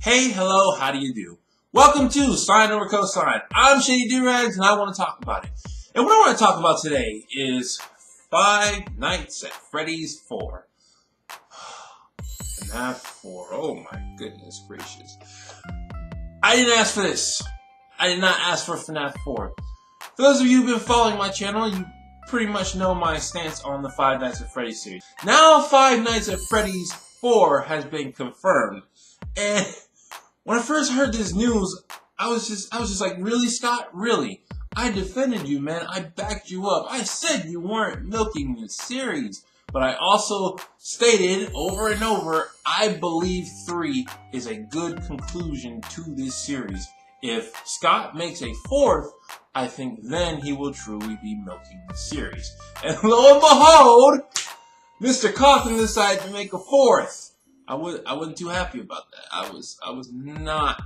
Hey, hello, how do you do? Welcome to Sine over Cosine. I'm Shady Doorags, and I want to talk about it. And what I want to talk about today is Five Nights at Freddy's 4. FNAF 4. Oh my goodness gracious. I didn't ask for this. I did not ask for FNAF 4. For those of you who've been following my channel, you pretty much know my stance on the Five Nights at Freddy's series. Now Five Nights at Freddy's 4 has been confirmed. And when I first heard this news, I was just like, really, Scott? Really? I defended you, man. I backed you up. I said you weren't milking the series. But I also stated over and over, I believe 3 is a good conclusion to this series. If Scott makes a 4th, I think then he will truly be milking the series. And lo and behold, Mr. Cawthon decided to make a 4th. I wasn't too happy about that. I was not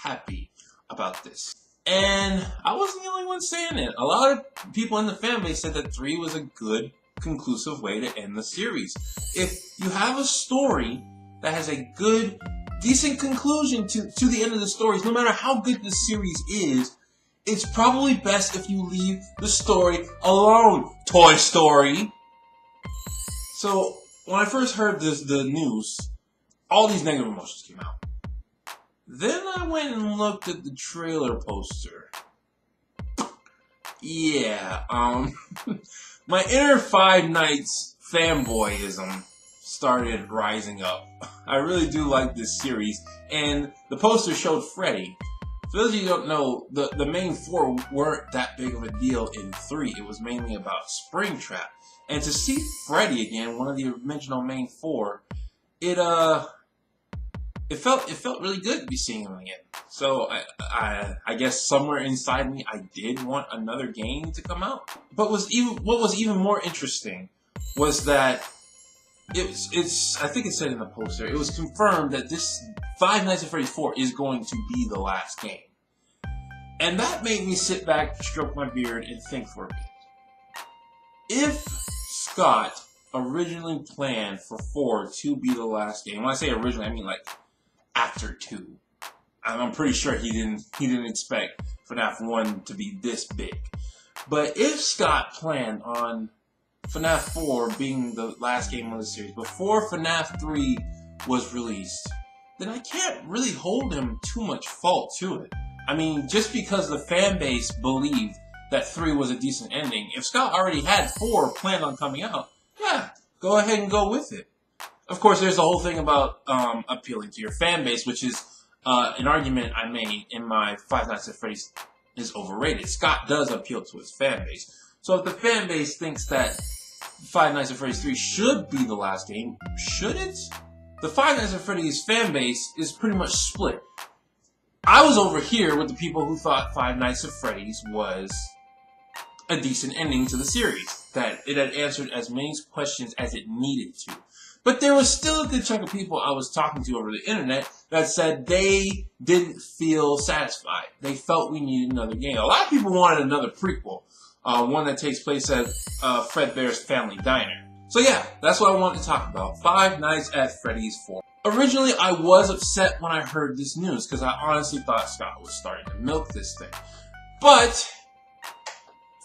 happy about this. And I wasn't the only one saying it. A lot of people in the fan base said that 3 was a good, conclusive way to end the series. If you have a story that has a good, decent conclusion to the end of the stories, no matter how good the series is, it's probably best if you leave the story alone, Toy Story. So, when I first heard the news, all these negative emotions came out. Then I went and looked at the trailer poster. Yeah, my inner Five Nights fanboyism started rising up. I really do like this series, and the poster showed Freddy. For those of you who don't know, the main 4 weren't that big of a deal in 3. It was mainly about Springtrap. And to see Freddy again, one of the original main 4, it felt really good to be seeing him again. So I guess somewhere inside me I did want another game to come out. But what was even more interesting was that I think it said in the poster, it was confirmed that this Five Nights at Freddy's 4 is going to be the last game. And that made me sit back, stroke my beard, and think for a bit. If Scott originally planned for 4 to be the last game, when I say originally, I mean like after 2. I'm pretty sure he didn't expect FNAF 1 to be this big. But if Scott planned on FNAF 4 being the last game of the series before FNAF 3 was released, then I can't really hold him too much fault to it. I mean, just because the fan base believed that 3 was a decent ending, if Scott already had 4 planned on coming out, yeah, go ahead and go with it. Of course, there's the whole thing about appealing to your fan base, which is an argument I made in my Five Nights at Freddy's is overrated. Scott does appeal to his fan base. So if the fan base thinks that Five Nights at Freddy's 3 should be the last game, should it? The Five Nights at Freddy's fan base is pretty much split. I was over here with the people who thought Five Nights at Freddy's was a decent ending to the series, that it had answered as many questions as it needed to. But there was still a good chunk of people I was talking to over the internet that said they didn't feel satisfied. They felt we needed another game. A lot of people wanted another prequel, one that takes place at Fredbear's Family Diner. So yeah, that's what I wanted to talk about. Five Nights at Freddy's 4. Originally, I was upset when I heard this news, because I honestly thought Scott was starting to milk this thing. But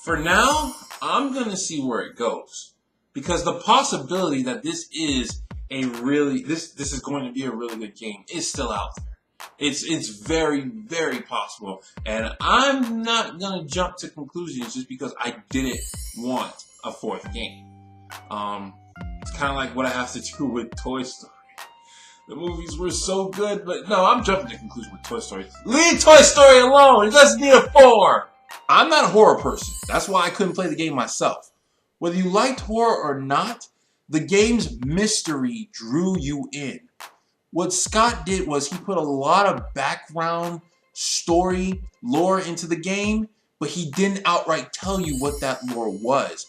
for now, I'm going to see where it goes. Because the possibility that this is this is going to be a really good game is still out there. It's very, very possible. And I'm not going to jump to conclusions just because I didn't want a 4th game. It's kind of like what I have to do with Toy Story. The movies were so good, but no, I'm jumping to conclusion with Toy Story. Leave Toy Story alone! It doesn't need a 4! I'm not a horror person. That's why I couldn't play the game myself. Whether you liked horror or not, the game's mystery drew you in. What Scott did was he put a lot of background, story, lore into the game, but he didn't outright tell you what that lore was.